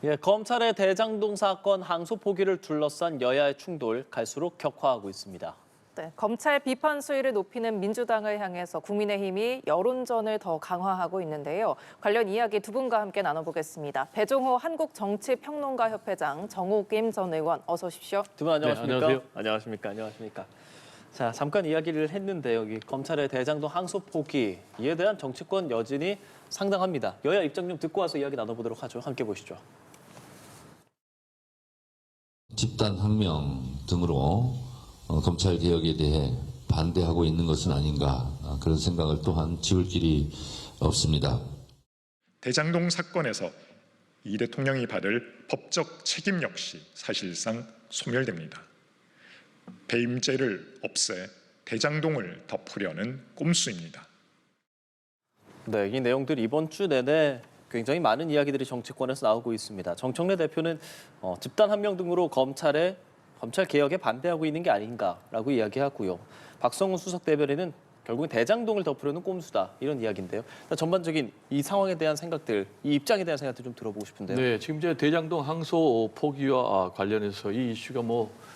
예, 검찰의 대장동 사건 항소 포기를 둘러싼 여야의 충돌 갈수록 격화하고 있습니다. 네, 검찰 비판 수위를 높이는 민주당을 향해서 국민의힘이 여론전을 더 강화하고 있는데요. 관련 이야기 두 분과 함께 나눠보겠습니다. 배종호 한국정치평론가협회장, 정호김 전 의원 어서 오십시오. 두 분 안녕하십니까? 네, 안녕하세요. 안녕하십니까? 안녕하십니까? 자, 잠깐 이야기를 했는데 여기 검찰의 대장동 항소 포기 이에 대한 정치권 여진이 상당합니다. 여야 입장 좀 듣고 와서 이야기 나눠보도록 하죠. 함께 보시죠. 집단항명 등으로 검찰 개혁에 대해 반대하고 있는 것은 아닌가 그런 생각을 또한 지울 길이 없습니다. 대장동 사건에서 이 대통령이 받을 법적 책임 역시 사실상 소멸됩니다. 배임죄를 없애 대장동을 덮으려는 꼼수입니다. 네, 이 내용들 이번 주 내내 굉장히 많은 이야기들이 정치권에서 나오고 있습니다. 정청래 대표는 집단 함명 등으로 검찰 개혁에 반대하고 있는 게 아닌가라고 이야기하고요. 박성훈 수석 대변인은 결국은 대장동을 덮으려는 꼼수다 이런 이야기인데요. 전반적인 이 상황에 대한 생각들, 이 입장에 대한 생각들 좀 들어보고 싶은데요. 네, 지금 이제 대장동 항소 포기와 관련해서 이 이슈가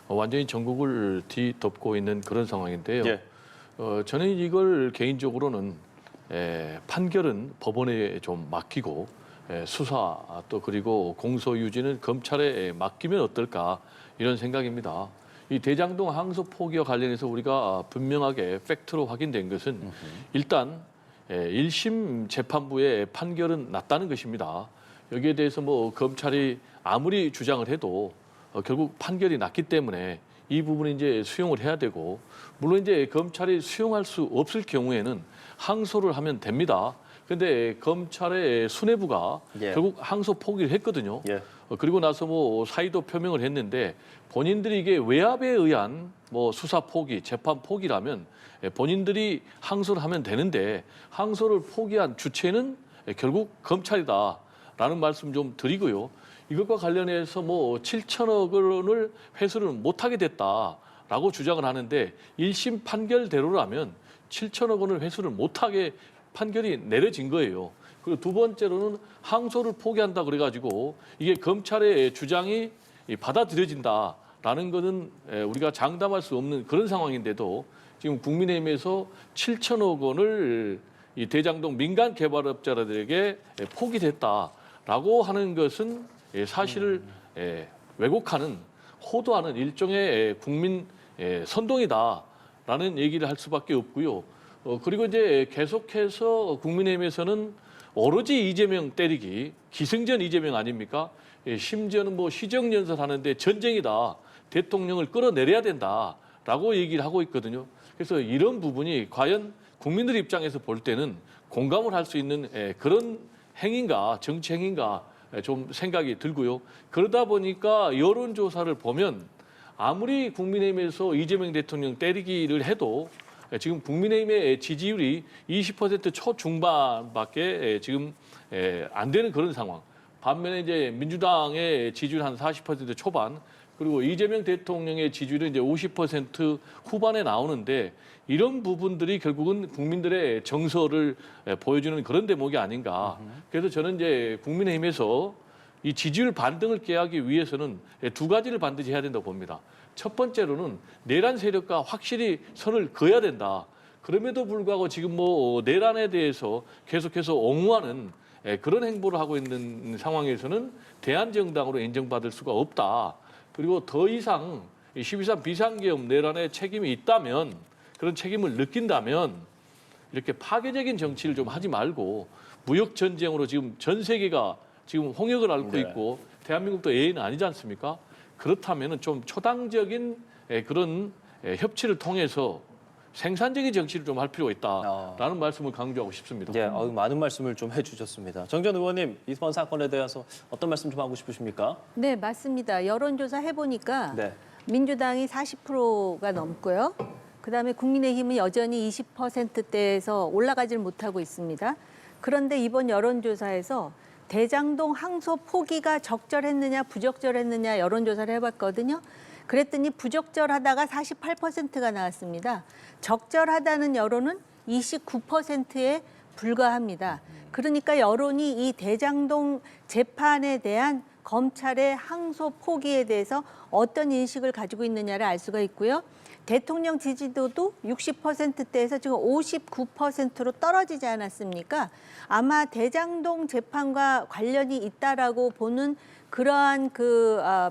완전히 전국을 뒤덮고 있는 그런 상황인데요. 예. 저는 이걸 개인적으로는 판결은 법원에 좀 맡기고 수사 또 그리고 공소 유지는 검찰에 맡기면 어떨까 이런 생각입니다. 이 대장동 항소 포기와 관련해서 우리가 분명하게 팩트로 확인된 것은 일단 1심 재판부의 판결은 났다는 것입니다. 여기에 대해서 검찰이 아무리 주장을 해도 결국 판결이 났기 때문에 이 부분은 이제 수용을 해야 되고, 물론 이제 검찰이 수용할 수 없을 경우에는 항소를 하면 됩니다. 근데 검찰의 수뇌부가 예. 결국 항소 포기를 했거든요. 예. 그리고 나서 사의도 표명을 했는데 본인들이 이게 외압에 의한 수사 포기, 재판 포기라면 본인들이 항소를 하면 되는데 항소를 포기한 주체는 결국 검찰이다라는 말씀 좀 드리고요. 이것과 관련해서 7천억 원을 회수를 못하게 됐다라고 주장을 하는데 1심 판결대로라면 7천억 원을 회수를 못하게 판결이 내려진 거예요. 그리고 두 번째로는 항소를 포기한다 그래가지고 이게 검찰의 주장이 받아들여진다라는 것은 우리가 장담할 수 없는 그런 상황인데도 지금 국민의힘에서 7천억 원을 이 대장동 민간 개발업자들에게 포기됐다라고 하는 것은 사실을 왜곡하는, 호도하는 일종의 국민 선동이다라는 얘기를 할 수밖에 없고요. 그리고 이제 계속해서 국민의힘에서는 오로지 이재명 때리기, 기승전 이재명 아닙니까? 심지어는 시정연설 하는데 전쟁이다, 대통령을 끌어내려야 된다라고 얘기를 하고 있거든요. 그래서 이런 부분이 과연 국민들 입장에서 볼 때는 공감을 할 수 있는 그런 행위인가, 정치 행위인가 좀 생각이 들고요. 그러다 보니까 여론조사를 보면 아무리 국민의힘에서 이재명 대통령 때리기를 해도 지금 국민의힘의 지지율이 20% 초중반밖에 지금 안 되는 그런 상황. 반면에 이제 민주당의 지지율 한 40% 초반, 그리고 이재명 대통령의 지지율은 이제 50% 후반에 나오는데 이런 부분들이 결국은 국민들의 정서를 보여주는 그런 대목이 아닌가. 그래서 저는 이제 국민의힘에서 이 지지율 반등을 깨하기 위해서는 두 가지를 반드시 해야 된다고 봅니다. 첫 번째로는 내란 세력과 확실히 선을 그어야 된다. 그럼에도 불구하고 지금 내란에 대해서 계속해서 옹호하는 그런 행보를 하고 있는 상황에서는 대한정당으로 인정받을 수가 없다. 그리고 더 이상 12.3 비상계엄 내란에 책임이 있다면, 그런 책임을 느낀다면 이렇게 파괴적인 정치를 좀 하지 말고 무역 전쟁으로 지금 전 세계가 지금 홍역을 앓고 있고 대한민국도 예의는 아니지 않습니까? 그렇다면 좀 초당적인 그런 협치를 통해서 생산적인 정치를 좀 할 필요가 있다라는 말씀을 강조하고 싶습니다. 예, 많은 말씀을 좀 해주셨습니다. 정전 의원님, 이번 사건에 대해서 어떤 말씀 좀 하고 싶으십니까? 네, 맞습니다. 여론조사 해보니까 네. 민주당이 40%가 넘고요. 그다음에 국민의힘은 여전히 20%대에서 올라가질 못하고 있습니다. 그런데 이번 여론조사에서 대장동 항소 포기가 적절했느냐 부적절했느냐 여론조사를 해봤거든요. 그랬더니 부적절하다가 48%가 나왔습니다. 적절하다는 여론은 29%에 불과합니다. 그러니까 여론이 이 대장동 재판에 대한 검찰의 항소 포기에 대해서 어떤 인식을 가지고 있느냐를 알 수가 있고요. 대통령 지지도도 60%대에서 지금 59%로 떨어지지 않았습니까? 아마 대장동 재판과 관련이 있다라고 보는 그러한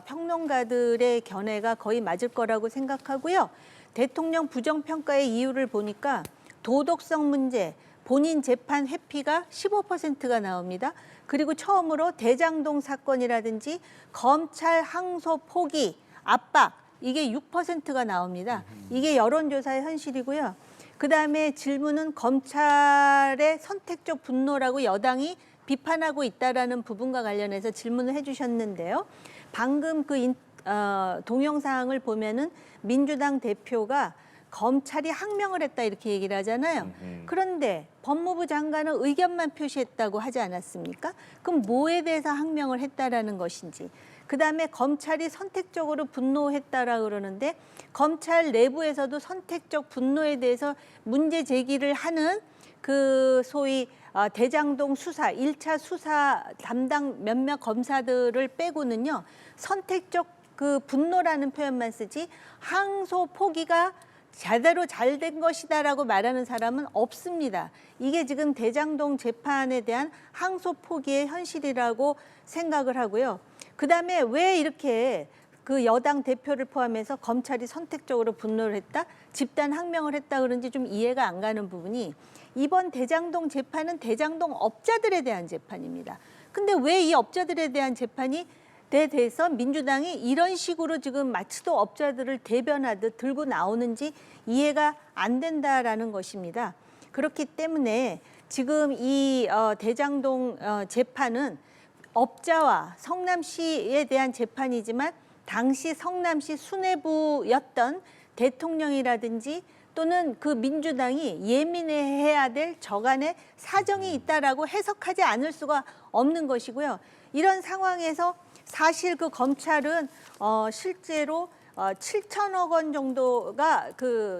평론가들의 견해가 거의 맞을 거라고 생각하고요. 대통령 부정평가의 이유를 보니까 도덕성 문제, 본인 재판 회피가 15%가 나옵니다. 그리고 처음으로 대장동 사건이라든지 검찰 항소 포기, 압박, 이게 6%가 나옵니다. 이게 여론조사의 현실이고요. 그다음에 질문은 검찰의 선택적 분노라고 여당이 비판하고 있다라는 부분과 관련해서 질문을 해주셨는데요. 방금 동영상을 보면은 민주당 대표가 검찰이 항명을 했다 이렇게 얘기를 하잖아요. 그런데 법무부 장관은 의견만 표시했다고 하지 않았습니까? 그럼 뭐에 대해서 항명을 했다라는 것인지. 그다음에 검찰이 선택적으로 분노했다라 그러는데 검찰 내부에서도 선택적 분노에 대해서 문제 제기를 하는 소위 대장동 수사, 1차 수사 담당 몇몇 검사들을 빼고는요. 선택적 분노라는 표현만 쓰지 항소 포기가 제대로 잘 된 것이다라고 말하는 사람은 없습니다. 이게 지금 대장동 재판에 대한 항소 포기의 현실이라고 생각을 하고요. 그다음에 왜 이렇게 여당 대표를 포함해서 검찰이 선택적으로 분노를 했다, 집단 항명을 했다 그런지 좀 이해가 안 가는 부분이 이번 대장동 재판은 대장동 업자들에 대한 재판입니다. 근데 왜 이 업자들에 대한 재판이 대해서 민주당이 이런 식으로 지금 마치도 업자들을 대변하듯 들고 나오는지 이해가 안 된다라는 것입니다. 그렇기 때문에 지금 이 대장동 재판은 업자와 성남시에 대한 재판이지만 당시 성남시 수뇌부였던 대통령이라든지 또는 민주당이 예민해야 될 저간의 사정이 있다라고 해석하지 않을 수가 없는 것이고요. 이런 상황에서 사실 검찰은 실제로 7천억 원 정도가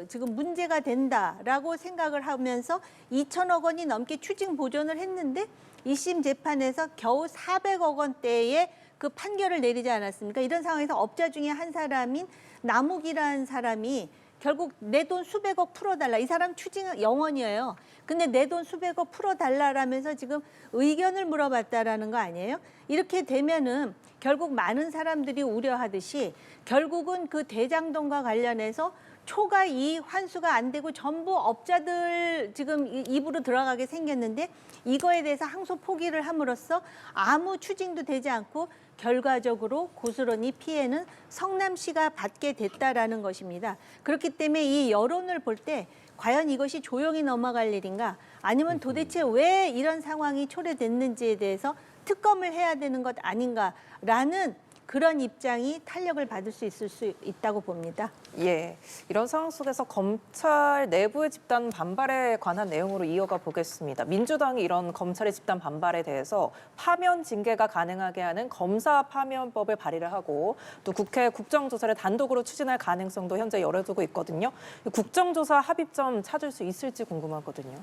지금 문제가 된다라고 생각을 하면서 2천억 원이 넘게 추징 보전을 했는데 1심 재판에서 겨우 400억 원대의 판결을 내리지 않았습니까? 이런 상황에서 업자 중에 한 사람인 남욱이라는 사람이 결국 내 돈 수백억 풀어달라. 이 사람 추징 영원이에요. 근데 내 돈 수백억 풀어달라라면서 지금 의견을 물어봤다라는 거 아니에요? 이렇게 되면은 결국 많은 사람들이 우려하듯이 결국은 대장동과 관련해서 초과 이익 환수가 안 되고 전부 업자들 지금 입으로 들어가게 생겼는데 이거에 대해서 항소 포기를 함으로써 아무 추징도 되지 않고 결과적으로 고스란히 피해는 성남시가 받게 됐다라는 것입니다. 그렇기 때문에 이 여론을 볼 때 과연 이것이 조용히 넘어갈 일인가 아니면 도대체 왜 이런 상황이 초래됐는지에 대해서 특검을 해야 되는 것 아닌가라는 그런 입장이 탄력을 받을 수 있을 수 있다고 봅니다. 예, 이런 상황 속에서 검찰 내부의 집단 반발에 관한 내용으로 이어가 보겠습니다. 민주당이 이런 검찰의 집단 반발에 대해서 파면 징계가 가능하게 하는 검사 파면법을 발의를 하고 또 국회 국정조사를 단독으로 추진할 가능성도 현재 열어두고 있거든요. 국정조사 합의점 찾을 수 있을지 궁금하거든요.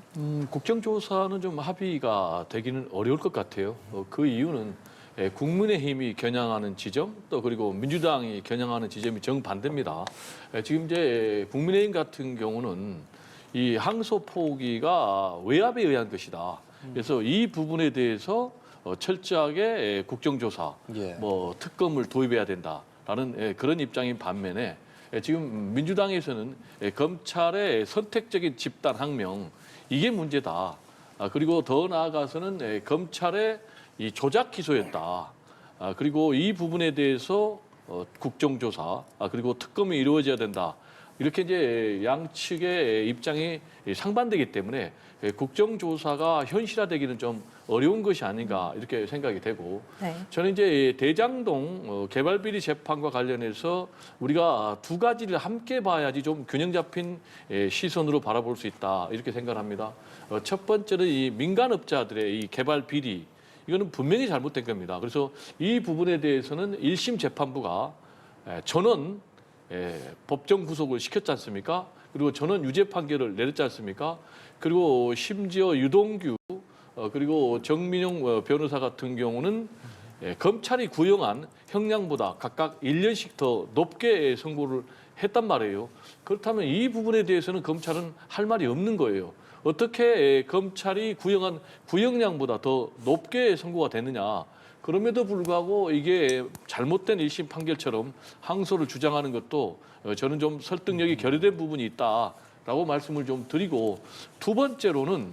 국정조사는 좀 합의가 되기는 어려울 것 같아요. 그 이유는 국민의힘이 겨냥하는 지점 또 그리고 민주당이 겨냥하는 지점이 정반대입니다. 지금 이제 국민의힘 같은 경우는 이 항소 포기가 외압에 의한 것이다. 그래서 이 부분에 대해서 철저하게 국정조사, 특검을 도입해야 된다라는 그런 입장인 반면에 지금 민주당에서는 검찰의 선택적인 집단 항명 이게 문제다. 그리고 더 나아가서는 검찰의 이 조작 기소였다. 그리고 이 부분에 대해서 국정조사 그리고 특검이 이루어져야 된다. 이렇게 이제 양측의 입장이 상반되기 때문에 국정조사가 현실화되기는 좀 어려운 것이 아닌가 이렇게 생각이 되고 네. 저는 이제 대장동 개발비리 재판과 관련해서 우리가 두 가지를 함께 봐야지 좀 균형 잡힌 시선으로 바라볼 수 있다 이렇게 생각합니다. 첫 번째는 이 민간업자들의 이 개발 비리 이거는 분명히 잘못된 겁니다. 그래서 이 부분에 대해서는 1심 재판부가 전원 법정 구속을 시켰지 않습니까? 그리고 전원 유죄 판결을 내렸지 않습니까? 그리고 심지어 유동규 그리고 정민용 변호사 같은 경우는 검찰이 구형한 형량보다 각각 1년씩 더 높게 선고를 했단 말이에요. 그렇다면 이 부분에 대해서는 검찰은 할 말이 없는 거예요. 어떻게 검찰이 구형한 구형량보다 더 높게 선고가 되느냐. 그럼에도 불구하고 이게 잘못된 1심 판결처럼 항소를 주장하는 것도 저는 좀 설득력이 결여된 부분이 있다라고 말씀을 좀 드리고, 두 번째로는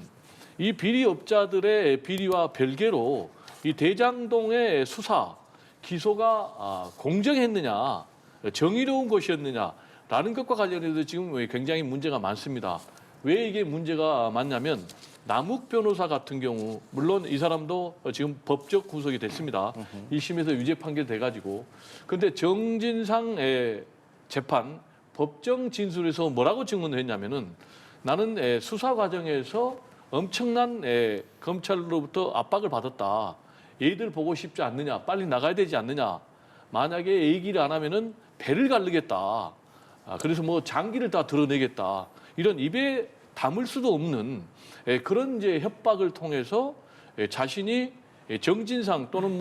이 비리업자들의 비리와 별개로 이 대장동의 수사, 기소가 공정했느냐, 정의로운 것이었느냐라는 것과 관련해서 지금 굉장히 문제가 많습니다. 왜 이게 문제가 많냐면, 남욱 변호사 같은 경우, 물론 이 사람도 지금 법적 구속이 됐습니다. 1심에서 유죄 판결돼가지고. 근데 정진상 재판 법정 진술에서 뭐라고 증언을 했냐면은, 나는 수사 과정에서 엄청난 검찰로부터 압박을 받았다. 얘들 보고 싶지 않느냐, 빨리 나가야 되지 않느냐. 만약에 얘기를 안 하면은 배를 가르겠다. 그래서 뭐 장기를 다 드러내겠다. 이런 입에 담을 수도 없는 그런 이제 협박을 통해서 자신이 정진상 또는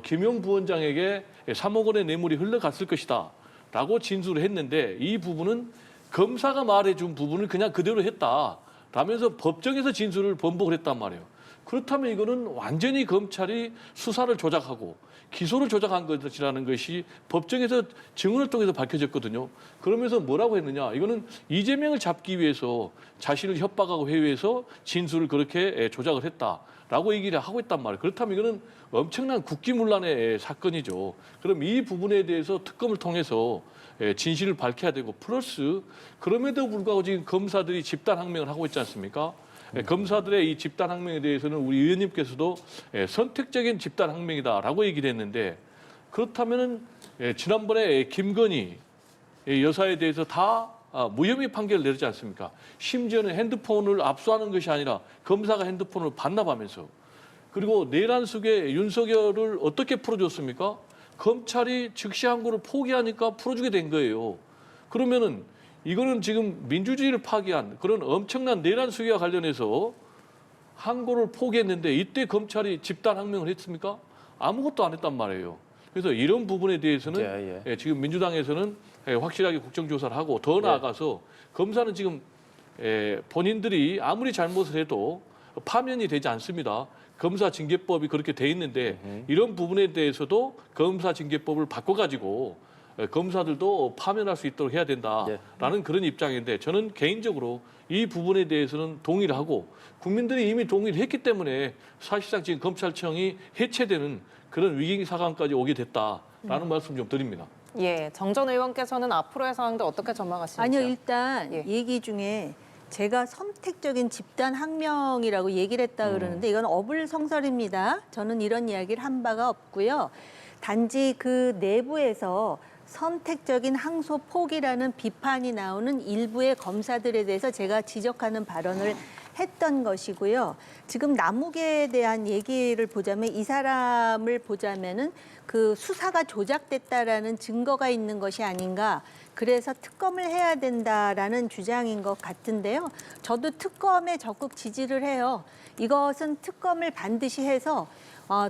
김용 부원장에게 3억 원의 뇌물이 흘러갔을 것이다라고 진술을 했는데, 이 부분은 검사가 말해준 부분을 그냥 그대로 했다. 라면서 법정에서 진술을 번복을 했단 말이에요. 그렇다면 이거는 완전히 검찰이 수사를 조작하고 기소를 조작한 것이라는 것이 법정에서 증언을 통해서 밝혀졌거든요. 그러면서 뭐라고 했느냐. 이거는 이재명을 잡기 위해서 자신을 협박하고 회유해서 진술을 그렇게 조작을 했다라고 얘기를 하고 있단 말이에요. 그렇다면 이거는 엄청난 국기문란의 사건이죠. 그럼 이 부분에 대해서 특검을 통해서 진실을 밝혀야 되고, 플러스 그럼에도 불구하고 지금 검사들이 집단항명을 하고 있지 않습니까? 검사들의 이 집단항명에 대해서는 우리 의원님께서도 선택적인 집단항명이다라고 얘기를 했는데, 그렇다면은 지난번에 김건희 여사에 대해서 다 무혐의 판결을 내렸지 않습니까? 심지어는 핸드폰을 압수하는 것이 아니라 검사가 핸드폰을 반납하면서, 그리고 내란숙의 윤석열을 어떻게 풀어줬습니까? 검찰이 즉시 항고를 포기하니까 풀어주게 된 거예요. 그러면은 이거는 지금 민주주의를 파기한 그런 엄청난 내란 수기와 관련해서 항고를 포기했는데, 이때 검찰이 집단 항명을 했습니까? 아무것도 안 했단 말이에요. 그래서 이런 부분에 대해서는 지금 민주당에서는 확실하게 국정조사를 하고, 더 나아가서 검사는 지금 본인들이 아무리 잘못을 해도 파면이 되지 않습니다. 검사징계법이 그렇게 돼 있는데, 이런 부분에 대해서도 검사징계법을 바꿔가지고 검사들도 파면할 수 있도록 해야 된다라는 그런 입장인데, 저는 개인적으로 이 부분에 대해서는 동의를 하고, 국민들이 이미 동의를 했기 때문에 사실상 지금 검찰청이 해체되는 그런 위기 상황까지 오게 됐다라는 말씀 좀 드립니다. 예, 정전 의원께서는 앞으로의 상황들 어떻게 전망하시는지요? 아니요, 일단 예. 얘기 중에 제가 선택적인 집단 항명이라고 얘기를 했다 그러는데, 이건 어불성설입니다. 저는 이런 이야기를 한 바가 없고요. 단지 그 내부에서 선택적인 항소 포기라는 비판이 나오는 일부의 검사들에 대해서 제가 지적하는 발언을 했던 것이고요. 지금 남욱에 대한 얘기를 보자면, 이 사람을 보자면은 그 수사가 조작됐다라는 증거가 있는 것이 아닌가. 그래서 특검을 해야 된다라는 주장인 것 같은데요. 저도 특검에 적극 지지를 해요. 이것은 특검을 반드시 해서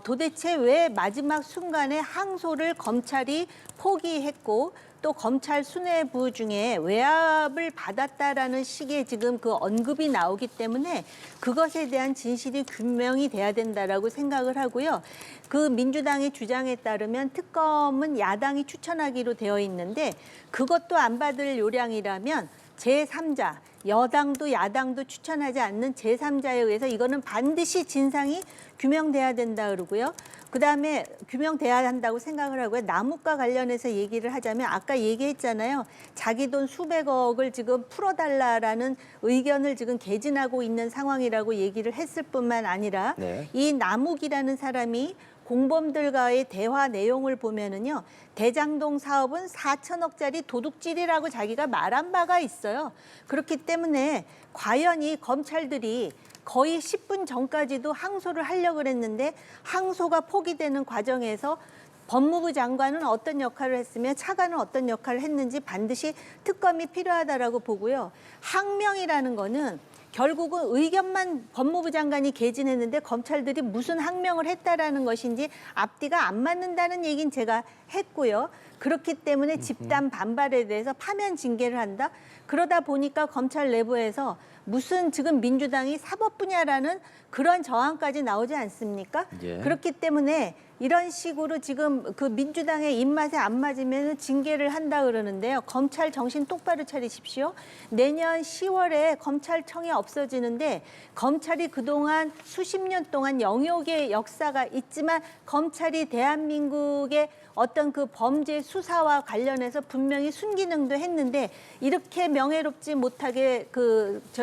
도대체 왜 마지막 순간에 항소를 검찰이 포기했고, 또 검찰 수뇌부 중에 외압을 받았다라는 식의 지금 그 언급이 나오기 때문에 그것에 대한 진실이 규명이 돼야 된다라고 생각을 하고요. 그 민주당의 주장에 따르면 특검은 야당이 추천하기로 되어 있는데, 그것도 안 받을 요량이라면 제3자, 여당도 야당도 추천하지 않는 제3자에 의해서 이거는 반드시 진상이 규명돼야 된다 그러고요. 그다음에 규명돼야 한다고 생각을 하고요. 남욱과 관련해서 얘기를 하자면, 아까 얘기했잖아요. 자기 돈 수백억을 지금 풀어달라라는 의견을 지금 개진하고 있는 상황이라고 얘기를 했을 뿐만 아니라, 이 남욱이라는 사람이 공범들과의 대화 내용을 보면은요, 대장동 사업은 4천억짜리 도둑질이라고 자기가 말한 바가 있어요. 그렇기 때문에 과연 이 검찰들이 거의 10분 전까지도 항소를 하려고 그랬는데, 항소가 포기되는 과정에서 법무부 장관은 어떤 역할을 했으며 차관은 어떤 역할을 했는지 반드시 특검이 필요하다라고 보고요. 항명이라는 거는 결국은 의견만 법무부 장관이 개진했는데 검찰들이 무슨 항명을 했다라는 것인지 앞뒤가 안 맞는다는 얘기는 제가 했고요. 그렇기 때문에 집단 반발에 대해서 파면 징계를 한다. 그러다 보니까 검찰 내부에서 무슨 지금 민주당이 사법 분야라는 그런 저항까지 나오지 않습니까? 예. 그렇기 때문에 이런 식으로 지금 그 민주당의 입맛에 안 맞으면 징계를 한다 그러는데요. 검찰 정신 똑바로 차리십시오. 내년 10월에 검찰청이 없어지는데 검찰이 그동안 수십 년 동안 영역의 역사가 있지만 검찰이 대한민국의 어떤 그 범죄 수사와 관련해서 분명히 순기능도 했는데 이렇게 명예롭지 못하게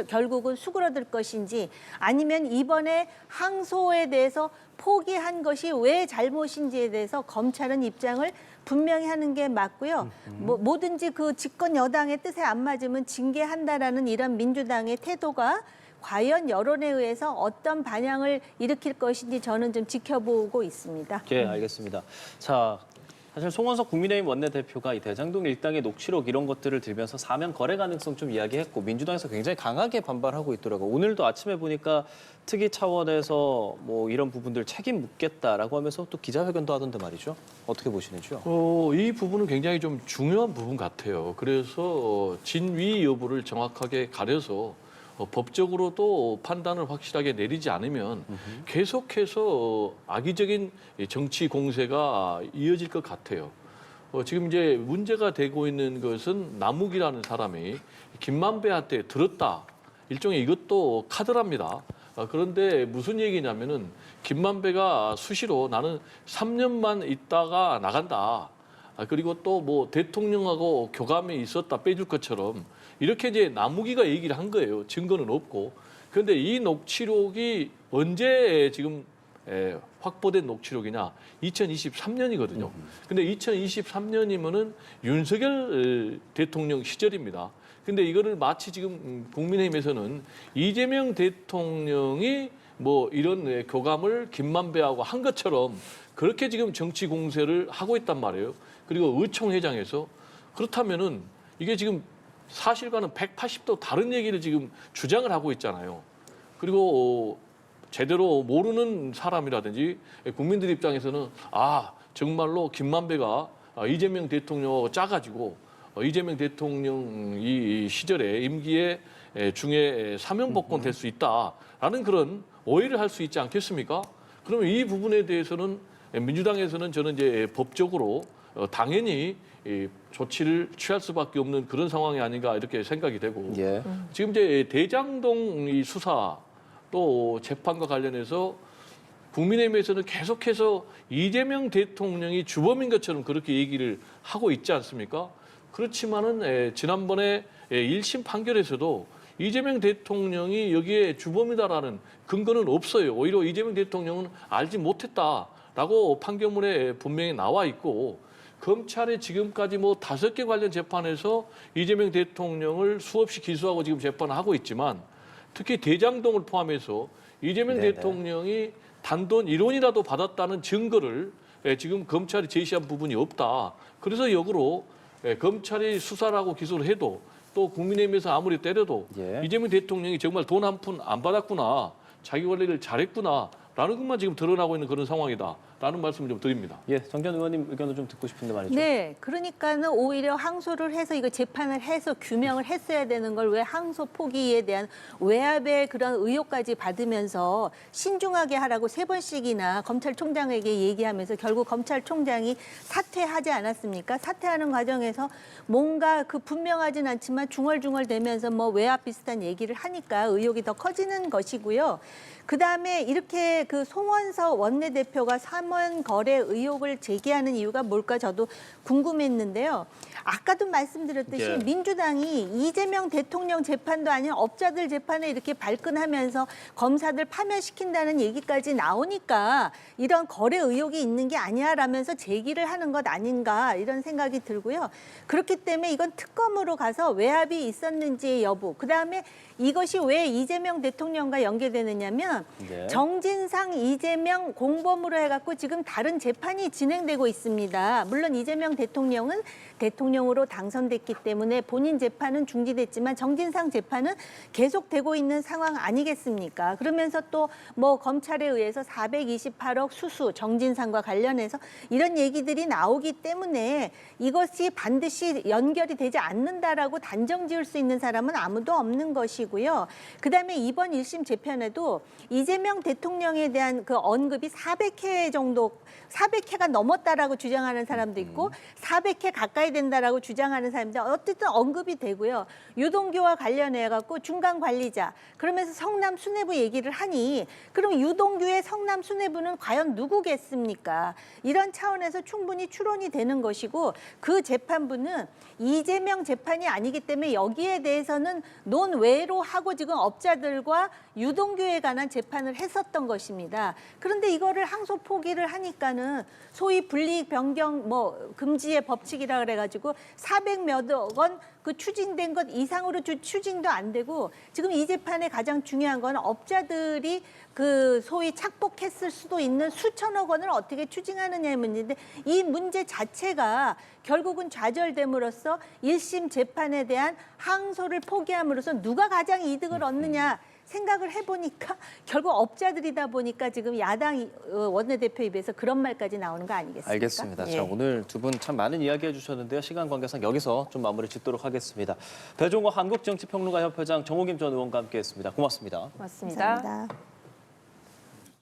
결국은 수그러들 것인지 아니면 이번에 항소에 대해서 포기한 것이 왜 잘못인지에 대해서 검찰은 입장을 분명히 하는 게 맞고요. 뭐든지 그 집권 여당의 뜻에 안 맞으면 징계한다라는 이런 민주당의 태도가 과연 여론에 의해서 어떤 반향을 일으킬 것인지 저는 좀 지켜보고 있습니다. 예, 알겠습니다. 자, 사실 송원석 국민의힘 원내대표가 이 대장동 일당의 녹취록 이런 것들을 들면서 사면 거래 가능성 좀 이야기했고 민주당에서 굉장히 강하게 반발하고 있더라고요. 오늘도 아침에 보니까 특위 차원에서 뭐 이런 부분들 책임 묻겠다라고 하면서 또 기자회견도 하던데 말이죠. 어떻게 보시는지요? 이 부분은 굉장히 좀 중요한 부분 같아요. 그래서 진위 여부를 정확하게 가려서 법적으로도 판단을 확실하게 내리지 않으면 계속해서 악의적인 정치 공세가 이어질 것 같아요. 지금 이제 문제가 되고 있는 것은 남욱이라는 사람이 김만배한테 들었다. 일종의 이것도 카드랍니다. 그런데 무슨 얘기냐면은 김만배가 수시로 나는 3년만 있다가 나간다. 그리고 또 뭐 대통령하고 교감이 있었다 빼줄 것처럼 이렇게 이제 남욱이가 얘기를 한 거예요. 증거는 없고. 그런데 이 녹취록이 언제 지금 확보된 녹취록이냐? 2023년이거든요. 근데 2023년이면은 윤석열 대통령 시절입니다. 근데 이거를 마치 지금 국민의힘에서는 이재명 대통령이 뭐 이런 교감을 김만배하고 한 것처럼 그렇게 지금 정치 공세를 하고 있단 말이에요. 그리고 의총회장에서 그렇다면은 이게 지금 사실과는 180도 다른 얘기를 지금 주장을 하고 있잖아요. 그리고 제대로 모르는 사람이라든지 국민들 입장에서는 정말로 김만배가 이재명 대통령하고 짜가지고 이재명 대통령 이 시절에 임기에 중에 사면복권 될 수 있다라는 그런 오해를 할 수 있지 않겠습니까? 그러면 이 부분에 대해서는 민주당에서는 저는 이제 법적으로 당연히 조치를 취할 수밖에 없는 그런 상황이 아닌가 이렇게 생각이 되고 예. 지금 이제 대장동 이 수사 또 재판과 관련해서 국민의힘에서는 계속해서 이재명 대통령이 주범인 것처럼 그렇게 얘기를 하고 있지 않습니까? 그렇지만은 지난번에 1심 판결에서도 이재명 대통령이 여기에 주범이다라는 근거는 없어요. 오히려 이재명 대통령은 알지 못했다라고 판결문에 분명히 나와 있고 검찰이 지금까지 뭐 5개 관련 재판에서 이재명 대통령을 수없이 기소하고 지금 재판을 하고 있지만 특히 대장동을 포함해서 이재명 네네. 대통령이 단돈 1원이라도 받았다는 증거를 지금 검찰이 제시한 부분이 없다. 그래서 역으로 검찰이 수사를 하고 기소를 해도 또 국민의힘에서 아무리 때려도 예. 이재명 대통령이 정말 돈 한 푼 안 받았구나. 자기 관리를 잘했구나. 라는 것만 지금 드러나고 있는 그런 상황이다라는 말씀을 좀 드립니다. 예, 정전 의원님 의견도 좀 듣고 싶은데 말이죠. 네, 그러니까는 오히려 항소를 해서 이거 재판을 해서 규명을 했어야 되는 걸 왜 항소 포기에 대한 외압의 그런 의혹까지 받으면서 신중하게 하라고 3번씩이나 검찰총장에게 얘기하면서 결국 검찰총장이 사퇴하지 않았습니까? 사퇴하는 과정에서 뭔가 그 분명하진 않지만 중얼중얼대면서 뭐 외압 비슷한 얘기를 하니까 의혹이 더 커지는 것이고요. 그다음에 이렇게 그 송원석 원내대표가 사면 거래 의혹을 제기하는 이유가 뭘까 저도 궁금했는데요. 아까도 말씀드렸듯이 예. 민주당이 이재명 대통령 재판도 아닌 업자들 재판에 이렇게 발끈하면서 검사들 파면시킨다는 얘기까지 나오니까 이런 거래 의혹이 있는 게 아니야라면서 제기를 하는 것 아닌가 이런 생각이 들고요. 그렇기 때문에 이건 특검으로 가서 외압이 있었는지의 여부, 그다음에 이것이 왜 이재명 대통령과 연계되느냐면 네. 정진상 이재명 공범으로 해갖고 지금 다른 재판이 진행되고 있습니다. 물론 이재명 대통령은 대통령으로 당선됐기 때문에 본인 재판은 중지됐지만 정진상 재판은 계속되고 있는 상황 아니겠습니까? 그러면서 또 뭐 검찰에 의해서 428억 수수 정진상과 관련해서 이런 얘기들이 나오기 때문에 이것이 반드시 연결이 되지 않는다라고 단정 지을 수 있는 사람은 아무도 없는 것이고요. 그다음에 이번 1심 재판에도 이재명 대통령에 대한 그 언급이 400회 정도, 400회가 넘었다라고 주장하는 사람도 있고 400회 가까이 된다라고 주장하는 사람들 어쨌든 언급이 되고요. 유동규와 관련해 갖고 중간 관리자 그러면서 성남 수뇌부 얘기를 하니 그럼 유동규의 성남 수뇌부는 과연 누구겠습니까? 이런 차원에서 충분히 추론이 되는 것이고 그 재판부는 이재명 재판이 아니기 때문에 여기에 대해서는 논외로 하고 지금 업자들과 유동규에 관한 재판을 했었던 것입니다. 그런데 이거를 항소 포기를 하니까는 소위 분리익 변경 뭐 금지의 법칙이라 그래가지고 400몇억 원 그 추징된 것 이상으로 추징도 안 되고 지금 이 재판의 가장 중요한 건 업자들이 그 소위 착복했을 수도 있는 수천억 원을 어떻게 추징하느냐의 문제인데 이 문제 자체가 결국은 좌절됨으로써 1심 재판에 대한 항소를 포기함으로써 누가 가장 이득을 얻느냐 생각을 해보니까 결국 업자들이다 보니까 지금 야당 원내대표 입에서 그런 말까지 나오는 거 아니겠습니까? 알겠습니다. 예. 자, 오늘 두 분 참 많은 이야기 해주셨는데요. 시간 관계상 여기서 좀 마무리 짓도록 하겠습니다. 배종호 한국정치평론가협회장 정호김 전 의원과 함께했습니다. 고맙습니다. 고맙습니다. 감사합니다.